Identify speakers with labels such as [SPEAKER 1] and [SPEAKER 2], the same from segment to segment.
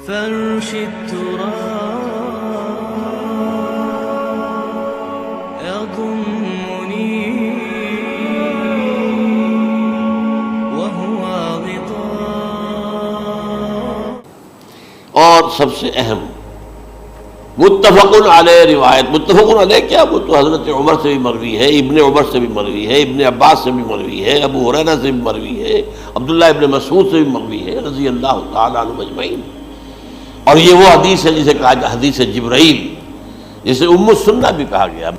[SPEAKER 1] فرش التراب يضمني وهو غطاء.
[SPEAKER 2] اور سب سے اہم متفق علیہ روایت. متفق علیہ کیا؟ وہ تو حضرت عمر سے بھی مروی ہے، ابن عمر سے بھی مروی ہے، ابن عباس سے بھی مروی ہے، ابو ہریرہ سے بھی مروی ہے، عبداللہ ابن مسعود سے بھی مروی ہے رضی اللہ تعالیٰ عنہم اجمعین. اور یہ وہ حدیث ہے جسے کہا حدیث جبرائیل، جسے ام السنہ بھی کہا گیا.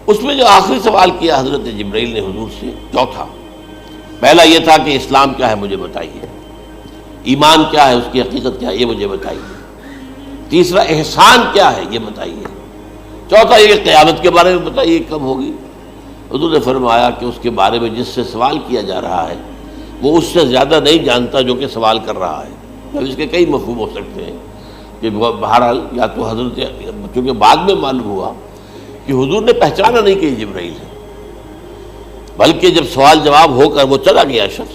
[SPEAKER 2] اس میں جو آخری سوال کیا حضرت جبرائیل نے حضور سے، چوتھا، پہلا یہ تھا کہ اسلام کیا ہے مجھے بتائیے، ایمان کیا ہے، اس کی حقیقت کیا ہے یہ مجھے بتائیے، تیسرا احسان کیا ہے یہ بتائیے، چوتھا یہ قیامت کے بارے میں بتائیے کب ہوگی. حضور نے فرمایا کہ اس کے بارے میں جس سے سوال کیا جا رہا ہے وہ اس سے زیادہ نہیں جانتا جو کہ سوال کر رہا ہے. اب اس کے کئی مفہوم ہو سکتے ہیں کہ بہرحال یا تو حضرت، چونکہ بعد میں معلوم ہوا کہ حضور نے پہچانا نہیں کہ یہ جبرائیل ہے، بلکہ جب سوال جواب ہو کر وہ چلا گیا شخص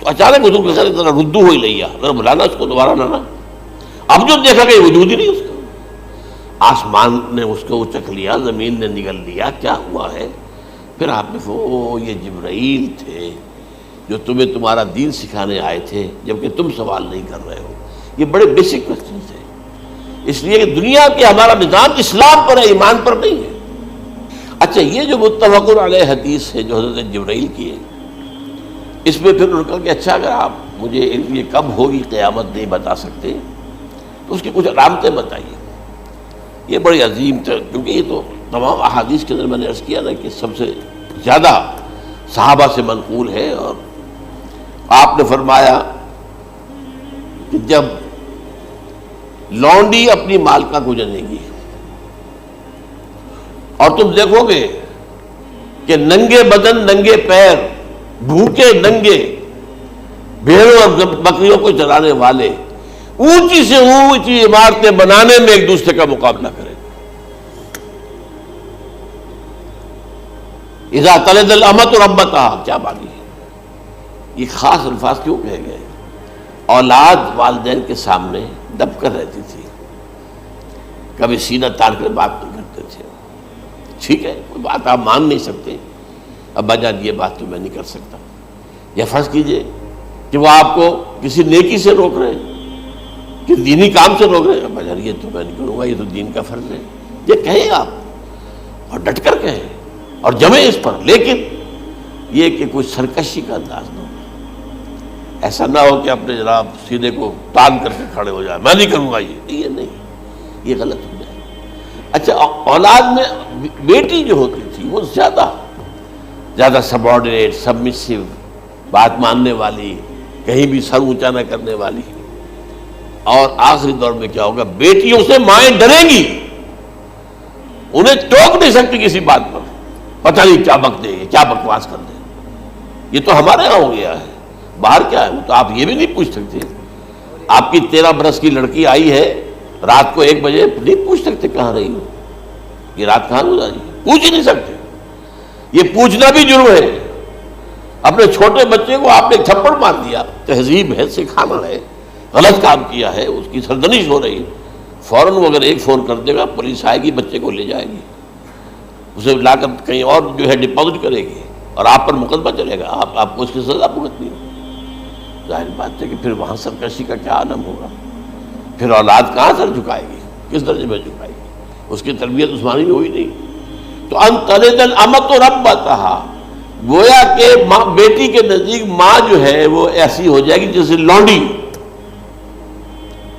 [SPEAKER 2] تو اچانک حضور کے ساتھ ذرا ردو ہو ہی لیا، ذرا بلانا اس کو دوبارہ لانا. اب جو دیکھا کہ وجود ہی نہیں اس کا، آسمان نے اس کو اچک لیا، زمین نے نگل لیا، کیا ہوا ہے؟ پھر آپ نے یہ جبرائیل تھے جو تمہیں تمہارا دین سکھانے آئے تھے جبکہ تم سوال نہیں کر رہے ہو. یہ بڑے بیسک کوسچن تھے، اس لیے کہ دنیا کے ہمارا نظام اسلام پر ہے، ایمان پر نہیں ہے. اچھا، یہ جو متفق علیہ حدیث ہے جو حضرت جبرائیل کی ہے، اس میں پھر انہوں نے کہا کہ اچھا اگر آپ مجھے یہ کب ہوگی قیامت نہیں بتا سکتے تو اس کی کچھ علامتیں بتائیے. یہ بڑی عظیم تھا، کیونکہ یہ تو تمام احادیث کے اندر میں نے عرض کیا نا کہ سب سے زیادہ صحابہ سے منقول ہے. اور آپ نے فرمایا کہ جب لونڈی اپنی مالکہ کو جنے گی اور تم دیکھو گے کہ ننگے بدن، ننگے پیر، بھوکے ننگے بھیڑوں اور بکریوں کو چرانے والے اونچی سے اونچی عمارتیں بنانے میں ایک دوسرے کا مقابلہ کریں. اذا تلد الامۃ ربتہا، کیا بات ہے؟ یہ خاص الفاظ کیوں کہے گئے؟ اولاد والدین کے سامنے دب کر رہتی تھی، کبھی سینہ تان کر بات نہیں کرتے تھے. ٹھیک ہے، کوئی بات آپ مان نہیں سکتے، ابا جان یہ بات تو میں نہیں کر سکتا. یا فرض کیجئے کہ وہ آپ کو کسی نیکی سے روک رہے ہیں، کہ دینی کام سے روک رہے ہیں، ابا جان یہ تو میں نہیں کروں گا، یہ تو دین کا فرض ہے. یہ کہیں آپ، اور ڈٹ کر کہیں اور جمیں اس پر، لیکن یہ کہ کوئی سرکشی کا انداز نہ ہو. ایسا نہ ہو کہ اپنے جناب سینے کو تان کر کے کھڑے ہو جائے، میں نہیں کروں گا، یہ نہیں، یہ غلط ہو جائے. اچھا، اولاد میں بیٹی جو ہوتی تھی وہ زیادہ سبارڈینیٹ، سبمسیو، بات ماننے والی، کہیں بھی سر اونچا نہ کرنے والی. اور آخری دور میں کیا ہوگا؟ بیٹیوں سے مائیں ڈریں گی، انہیں ٹوک نہیں سکتی کسی بات پر، پتہ نہیں کیا بک دے، کیا بکواس کر دے. یہ تو ہمارے یہاں ہو گیا ہے، باہر کیا ہے تو آپ یہ بھی نہیں پوچھ سکتے. آپ کی 13 برس کی لڑکی آئی ہے رات کو 1 بجے، نہیں پوچھ سکتے کہاں رہی ہو، یہ رات کہاں گزاری، پوچھ ہی نہیں سکتے. یہ پوچھنا بھی جرم ہے. اپنے چھوٹے بچے کو آپ نے تھپڑ مار دیا، تہذیب ہے، سکھانا ہے، غلط کام کیا ہے، اس کی سرزنش ہو رہی، فوراً وہ اگر ایک فون کر دے گا پولیس آئے گی، بچے کو لے جائے گی، اسے لا کر کہیں اور جو ہے ڈپازٹ کرے گی اور آپ پر مقدمہ چلے گا، آپ کو اس کی سزا بھگتنی ہوگی. ظاہر بات ہے کہ پھر وہاں سرکشی کا کیا عالم ہوگا. پھر اولاد کہاں سر جھکائے گی، کس درجے میں جھکائے گی؟ اس کی تربیت عثمانی میں ہوئی نہیں. تو ان تلد الامۃ ربتہا، گویا کہ ماں، بیٹی کے نزدیک ماں جو ہے وہ ایسی ہو جائے گی جیسے لونڈی.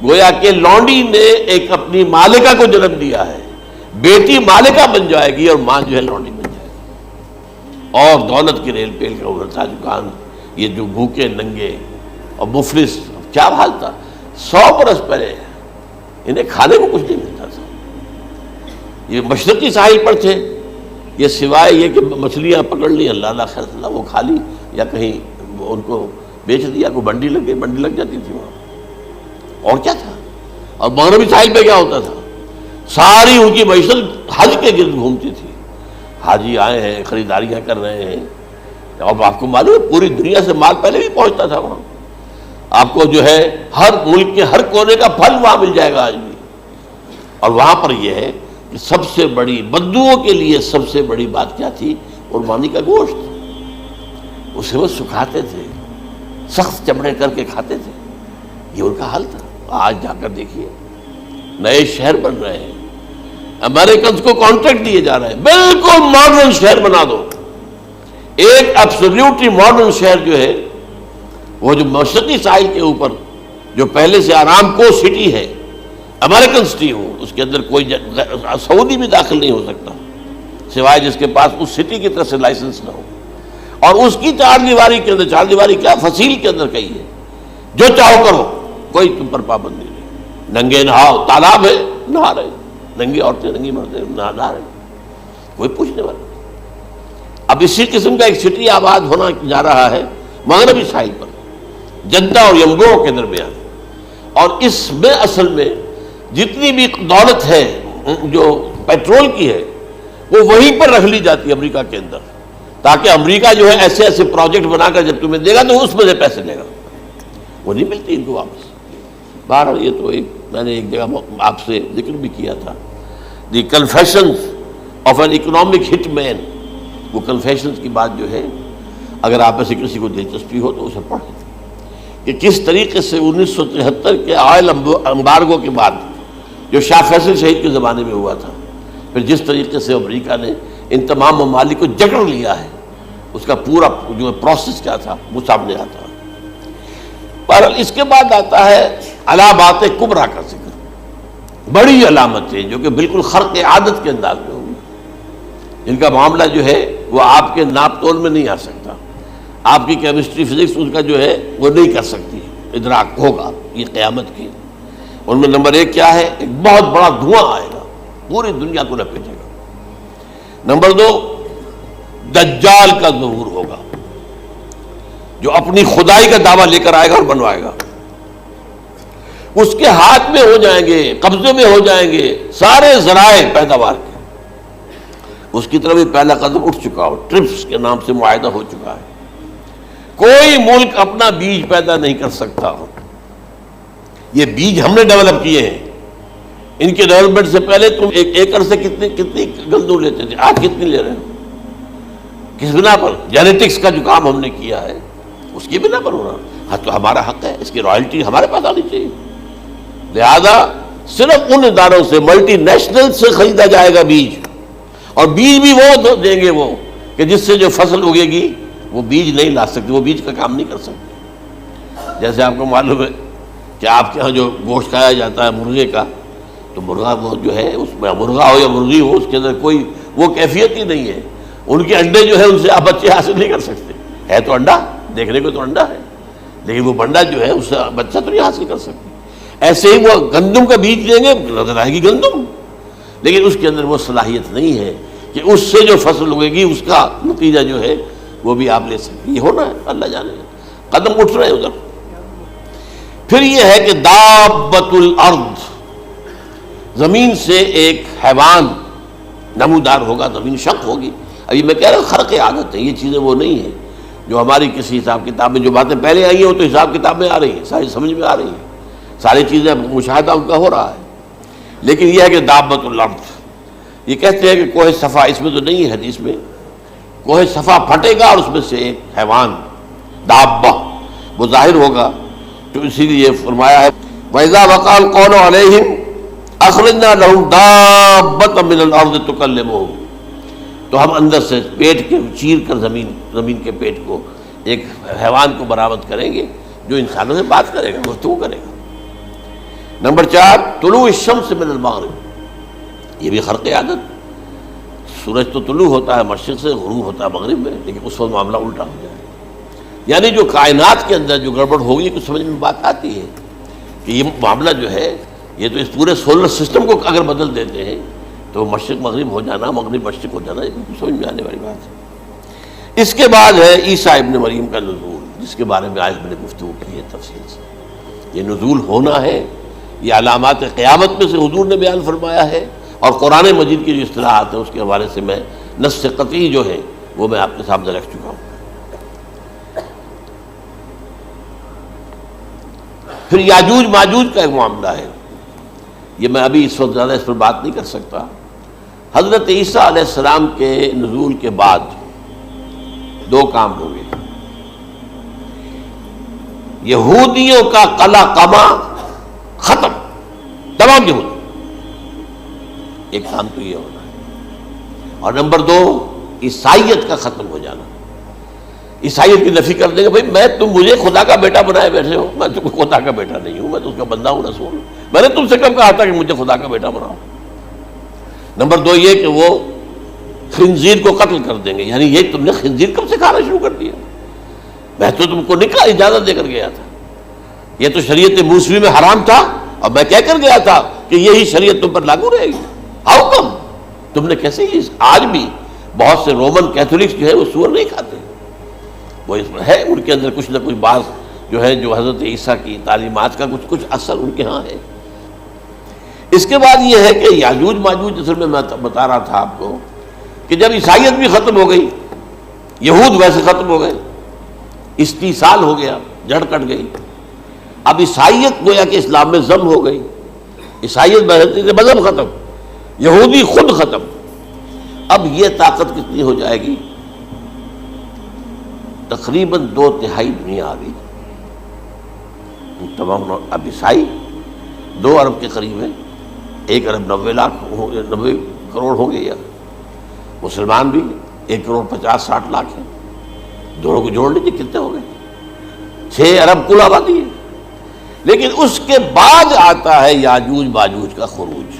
[SPEAKER 2] گویا کہ لونڈی نے ایک اپنی مالکہ کو جنم دیا ہے، بیٹی مالکہ بن جائے گی اور ماں جو ہے لونڈی بن جائے گی. اور دولت کی ریل پیل کا ابھرتا دکان، یہ جو بھوکے ننگے اور مفلس، کیا حال تھا 100 برس پہلے، انہیں کھانے کو کچھ نہیں ملتا تھا. یہ مشرقی ساحل پر تھے، یہ سوائے یہ کہ مچھلیاں پکڑ لی، اللہ اللہ خیر اللہ وہ کھا لی، یا کہیں ان کو بیچ دیا، کوئی بنڈی لگ گئی، بنڈی لگ جاتی تھی وہاں، اور کیا تھا. اور مغربی ساحل پہ کیا ہوتا تھا؟ ساری ان کی معیشت حج کے گرد گھومتی تھی. حاجی آئے ہیں، خریداریاں کر رہے ہیں، اور آپ کو معلوم ہے پوری دنیا سے مال پہلے بھی پہنچتا تھا وہاں. آپ کو جو ہے ہر ملک کے ہر کونے کا پھل وہاں مل جائے گا آج بھی. اور وہاں پر یہ ہے کہ سب سے بڑی بدبوؤں کے لیے سب سے بڑی بات کیا تھی؟ قربانی کا گوشت. اسے وہ سکھاتے تھے، سخت چمڑے کر کے کھاتے تھے. یہ ان کا حل تھا. آج جا کر دیکھیے نئے شہر بن رہے ہیں، امریکنز کو کانٹریکٹ دیے جا رہے ہیں، بالکل ماڈرن شہر بنا دو. ایک ایبسلیوٹلی ماڈرن شہر جو ہے وہ جو مشرقی ساحل کے اوپر جو پہلے سے آرام کو سٹی ہے، امریکن سٹی ہو، اس کے اندر کوئی سعودی بھی داخل نہیں ہو سکتا سوائے جس کے پاس اس سٹی کی طرف سے لائسنس نہ ہو. اور اس کی چار دیواری کے اندر، چار دیواری کیا فصیل کے اندر کہی ہے، جو چاہو کرو، کوئی تم پر پابندی نہیں. ننگے نہاؤ، تالاب ہے نہا رہے، ننگی عورتیں ننگی مرد نہا رہے، کوئی پوچھنے والا. اب اسی قسم کا ایک سٹی آباد ہونا جا رہا ہے مغربی ساحل پر، جدہ اور یمگو کے درمیان. اور اس میں اصل میں جتنی بھی دولت ہے جو پیٹرول کی ہے وہ وہیں پر رکھ لی جاتی ہے امریکہ کے اندر، تاکہ امریکہ جو ہے ایسے ایسے پروجیکٹ بنا کر جب تمہیں دے گا تو اس میں سے پیسے لے گا، وہ نہیں ملتی ان کو واپس. بہرحال یہ تو میں نے ایک جگہ آپ سے ذکر بھی کیا تھا، دی کنفیشنز آف این اکنامک ہٹ مین. وہ کنفیشنز کی بات جو ہے اگر آپ میں سے کسی کو دلچسپی ہو تو اسے پڑھیں کہ کس طریقے سے 1973 کے آئل امبارگو کے بعد جو شاہ فیصل شہید کے زمانے میں ہوا تھا، پھر جس طریقے سے امریکہ نے ان تمام ممالک کو جکڑ لیا ہے، اس کا پورا جو پروسیس کیا تھا وہ سامنے آتا ہے. پر اس کے بعد آتا ہے علامات کبریٰ کا ذکر، بڑی علامتیں جو کہ بالکل خرق عادت کے انداز میں ہوگی، جن کا معاملہ جو ہے وہ آپ کے ناپ تول میں نہیں آ سکتا، آپ کی کیمسٹری فزکس ان کا جو ہے وہ نہیں کر سکتی ادراک ہوگا یہ قیامت کی. ان میں نمبر ایک کیا ہے؟ ایک بہت بڑا دھواں آئے گا، پوری دنیا کو لپیٹے گا. نمبر دو، دجال کا ظہور ہوگا جو اپنی خدائی کا دعویٰ لے کر آئے گا اور بنوائے گا. اس کے ہاتھ میں ہو جائیں گے، قبضے میں ہو جائیں گے سارے ذرائع پیداوار کے. اس کی طرف بھی پہلا قدم اٹھ چکا ہو، ٹرپس کے نام سے معاہدہ ہو چکا ہے. کوئی ملک اپنا بیج پیدا نہیں کر سکتا. یہ بیج ہم نے ڈیولپ کیے ہیں. ان کے ڈیولپمنٹ سے پہلے تم ایک ایکڑ سے کتنی گندم لیتے تھے، آج کتنی لے رہے ہو؟ کس بنا پر؟ جینیٹکس کا جو کام ہم نے کیا ہے اس کی بنا پر ہو رہا. ہاں تو ہمارا حق ہے، اس کی رائلٹی ہمارے پاس آنی چاہیے. لہذا صرف ان اداروں سے، ملٹی نیشنل سے خریدا جائے گا بیج، اور بیج بھی وہ دیں گے وہ کہ جس سے جو فصل اگے گی وہ بیج نہیں لا سکتے، وہ بیج کا کام نہیں کر سکتے. جیسے آپ کو معلوم ہے کہ آپ کے ہاں جو گوشت کھایا جاتا ہے مرغے کا، تو مرغا وہ جو ہے اس میں مرغا ہو یا مرغی ہو، اس کے اندر کوئی وہ کیفیت ہی نہیں ہے. ان کے انڈے جو ہے ان سے آپ بچے حاصل نہیں کر سکتے. ہے تو انڈا، دیکھنے کو تو انڈا ہے، لیکن وہ بنڈا جو ہے اس سے بچہ تو نہیں حاصل کر سکتے. ایسے ہی وہ گندم کا بیج لیں گے، نظر آئے گی گندم، لیکن اس کے اندر وہ صلاحیت نہیں ہے کہ اس سے جو فصل اگے گی اس کا نتیجہ جو ہے وہ بھی آپ لے سکتے. یہ ہونا ہے، اللہ جانے. قدم اٹھ رہے ہیں ادھر. پھر یہ ہے کہ دابۃ الارض، زمین سے ایک حیوان نمودار ہوگا، زمین شق ہوگی. ابھی میں کہہ رہا ہوں خرق عادت ہے، یہ چیزیں وہ نہیں ہیں جو ہماری کسی حساب کتاب میں جو باتیں پہلے آئی ہیں وہ تو حساب کتاب میں آ رہی ہیں، ساری سمجھ میں آ رہی ہیں، ساری چیزیں مشاہدہ ان کا ہو رہا ہے. لیکن یہ ہے کہ دابۃ الارض، یہ کہتے ہیں کہ کوہ صفا، اس میں تو نہیں ہے حدیث میں، کوہ صفا پھٹے گا اور اس میں سے ایک حیوان دابہ وہ ظاہر ہوگا. تو اسی لیے فرمایا ہے وَإِذَا وَقَعَ الْقَوْلُ عَلَيْهِمْ أَخْرَجْنَا لَهُمْ دَابَّةً مِّنَ الْأَرْضِ تُكَلِّمُهُمْ. تو ہم اندر سے پیٹ کے چیر کر زمین کے پیٹ کو ایک حیوان کو برآمد کریں گے جو انسانوں سے بات کرے گا، گفتگو کرے گا. نمبر 4، طلوع الشمس من المغرب، یہ بھی خرق عادت. سورج تو طلوع ہوتا ہے مشرق سے، غروب ہوتا ہے مغرب میں، لیکن اس وقت معاملہ الٹا ہو جائے. یعنی جو کائنات کے اندر جو گڑبڑ ہوگی کچھ سمجھ میں بات آتی ہے کہ یہ معاملہ جو ہے یہ تو اس پورے سولر سسٹم کو اگر بدل دیتے ہیں تو مشرق مغرب ہو جانا، مغرب مشرق ہو جانا، یہ سمجھ میں آنے والی بات ہے. اس کے بعد ہے عیسیٰ ابن مریم کا نزول، جس کے بارے میں آج میں نے گفتگو کی ہے تفصیل سے. یہ نزول ہونا ہے، یہ علامات قیامت میں سے حضور نے بیان فرمایا ہے، اور قرآن مجید کی جو اصطلاحات ہیں اس کے حوالے سے میں نص قطعی جو ہے وہ میں آپ کے سامنے رکھ چکا ہوں. پھر یاجوج ماجوج کا ایک معاملہ ہے، یہ میں ابھی اس وقت زیادہ اس پر بات نہیں کر سکتا۔ حضرت عیسیٰ علیہ السلام کے نزول کے بعد دو کام ہوں گے، یہودیوں کا قلع قمع ختم، تمام یہودی، ایک کام تو یہ ہونا ہے، اور نمبر دو عیسائیت کا ختم ہو جانا۔ عیسائیت کی نفی کر دیں گے، بھائی تم مجھے خدا کا بیٹا بنائے بیٹھے ہو، میں تم خدا کا بیٹا نہیں ہوں، میں تو اس کا بندہ ہوں، رسول ہوں، میں نے تم سے کب کہا تھا کہ مجھے خدا کا بیٹا بناؤ۔ نمبر دو یہ کہ وہ خنزیر کو قتل کر دیں گے، یعنی یہ تم نے خنزیر کب سے کھانا شروع کر دیا؟ میں تو تم کو نکاح اجازت دے کر گیا تھا، یہ تو شریعت موسوی میں حرام تھا، اور میں کہہ کر گیا تھا کہ یہی شریعت تم پر لاگو رہے گی، ہاؤ کم تم نے کیسے یہ؟ آج بھی بہت سے رومن کیتھولکس جو ہے وہ سور نہیں کھاتے، وہ اس میں ہے ان کے اندر کچھ نہ کچھ بات جو ہے جو حضرت عیسیٰ کی تعلیمات کا کچھ اثر ان کے ہاں ہے۔ اس کے بعد یہ ہے کہ یاجوج ماجوج، اصل میں بتا رہا تھا آپ کو کہ جب عیسائیت بھی ختم ہو گئی، یہود ویسے ختم ہو گئے، استیصال ہو گیا، جڑ کٹ گئی، اب عیسائیت گویا کہ اسلام میں ضم ہو گئی، عیسائیت بہتری سے مذہب ختم، یہودی خود ختم، اب یہ طاقت کتنی ہو جائے گی؟ تقریباً 2/3 دنیا آ گئی، تمام اب عیسائی 2 ارب کے قریب ہے، 1 ارب 90 کروڑ ہو گئے، یا مسلمان بھی 1 کروڑ 50-60 لاکھ ہیں، دونوں کو جوڑ لیجیے کتنے ہو گئے؟ 6 ارب کل آبادی ہے۔ لیکن اس کے بعد آتا ہے یاجوج ماجوج کا خروج۔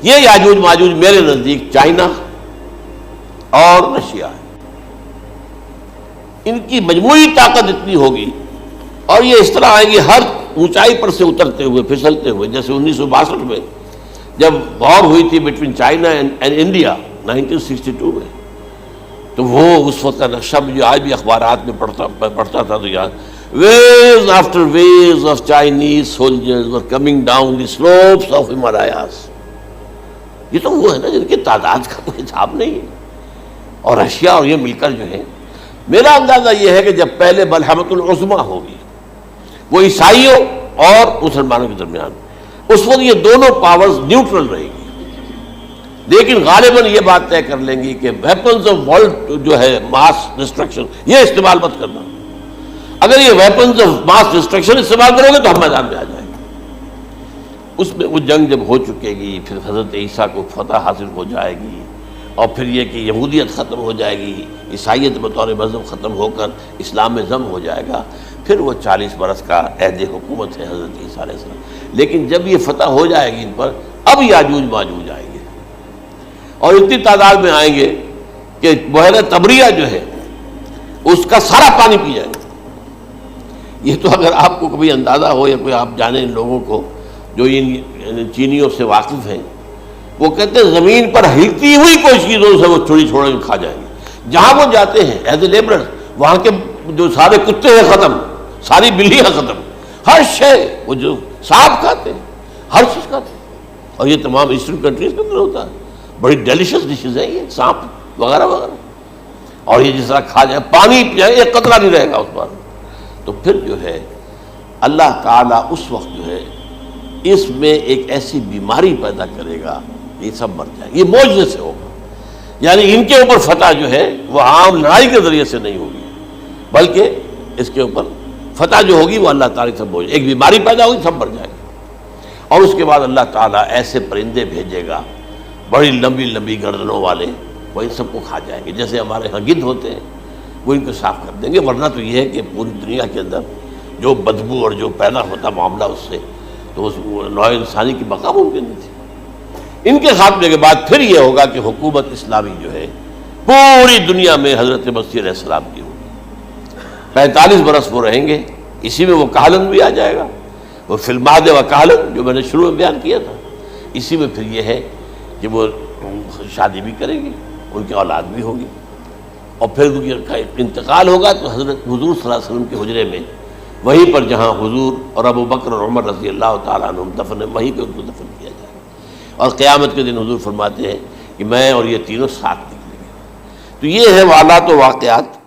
[SPEAKER 2] یہ یاجوج ماجوج میرے نزدیک چائنا اور رشیا ہے، ان کی مجموعی طاقت اتنی ہوگی، اور یہ اس طرح آئیں گے ہر اونچائی پر سے اترتے ہوئے، پھسلتے ہوئے، جیسے 1962 میں جب وار ہوئی تھی بٹوین چائنا اینڈ انڈیا 1962 میں، تو وہ اس وقت کا نقشہ جو آج بھی اخبارات میں پڑھتا تھا تو یاد، waves after waves of Chinese soldiers were coming down the slopes of Himalayas۔ یہ تو وہ ہے نا جن کی تعداد کا کوئی حساب نہیں ہے، اور رشیا اور یہ مل کر جو ہے، میرا اندازہ یہ ہے کہ جب پہلے ملحمۃ العظمیٰ ہوگی وہ عیسائیوں اور مسلمانوں کے درمیان، اس وقت یہ دونوں پاورز نیوٹرل رہے گی، لیکن غالباً یہ بات طے کر لیں گی کہ ویپنز آف ورلڈ جو ہے ماس ڈسٹرکشن، یہ استعمال مت کرنا، اگر یہ ویپنز آف ماس ڈسٹرکشن استعمال کرو گے تو ہم میدان میں آ جائیں گے۔ اس میں وہ جنگ جب ہو چکے گی، پھر حضرت عیسیٰ کو فتح حاصل ہو جائے گی، اور پھر یہ کہ یہودیت ختم ہو جائے گی، عیسائیت بطور مذہب ختم ہو کر اسلام میں ضم ہو جائے گا، پھر وہ 40 برس کا عہد حکومت ہے حضرت عیسیٰ علیہ السلام۔ لیکن جب یہ فتح ہو جائے گی ان پر، اب یاجوج ماجوج آئیں گے، اور اتنی تعداد میں آئیں گے کہ بحیرہ طبریہ جو ہے اس کا سارا پانی پی جائیں گے۔ یہ تو اگر آپ کو کبھی اندازہ ہو، یا کوئی آپ جانیں ان لوگوں کو جو ان چینیوں سے واقف ہیں، وہ کہتے ہیں زمین پر ہلتی ہوئی کوئی چیزوں سے وہ چھوڑی چھوڑ کے کھا جائیں گے، جہاں وہ جاتے ہیں ایز اے لیبرر، وہاں کے جو سارے کتے ہیں ختم، ساری بلیاں ختم، ہر شے، وہ جو سانپ کھاتے ہیں، ہر چیز کھاتے ہیں، اور یہ تمام ایسٹرن کنٹریز کے اندر ہوتا ہے، بڑی ڈیلیشس ڈشز ہیں یہ سانپ وغیرہ وغیرہ، اور یہ جس طرح کھا جائے، پانی پئے، ایک قطرہ نہیں رہے گا اس پر۔ تو پھر جو ہے اللہ تعالیٰ اس وقت جو ہے اس میں ایک ایسی بیماری پیدا کرے گا، یہ سب مر جائیں گے، یہ معجزے سے ہوگا، یعنی ان کے اوپر فتح جو ہے وہ عام لڑائی کے ذریعے سے نہیں ہوگی، بلکہ اس کے اوپر فتح جو ہوگی وہ اللہ تعالیٰ سے بوجھ، ایک بیماری پیدا ہوگی، سب مر جائے گا، اور اس کے بعد اللہ تعالیٰ ایسے پرندے بھیجے گا بڑی لمبی لمبی گردنوں والے، وہ ان سب کو کھا جائیں گے، جیسے ہمارے ہاں گدھ ہوتے ہیں، وہ ان کو صاف کر دیں گے۔ ورنہ تو یہ ہے کہ پوری دنیا کے اندر جو بدبو اور جو پیدا ہوتا معاملہ اس سے، تو اس نوع انسانی کی بقا ممکن نہیں تھی۔ ان کے خاتمے کے بعد پھر یہ ہوگا کہ حکومت اسلامی جو ہے پوری دنیا میں حضرت مسیح علیہ السلام کی ہوگی، 45 برس وہ رہیں گے، اسی میں وہ کہلن بھی آ جائے گا، وہ فی المہد و کہلن جو میں نے شروع میں بیان کیا تھا، اسی میں پھر یہ ہے کہ وہ شادی بھی کریں گے، ان کی اولاد بھی ہوگی، اور پھر ان کا انتقال ہوگا تو حضرت حضور صلی اللہ علیہ وسلم کے حجرے میں، وہیں پر جہاں حضور اور ابو بکر اور عمر رضی اللہ تعالیٰ عنہم دفن، وہیں پہ ان کو دفن کیا جائے گا، اور قیامت کے دن حضور فرماتے ہیں کہ میں اور یہ تینوں ساتھ نکلیں گے۔ تو یہ ہے حالات و واقعات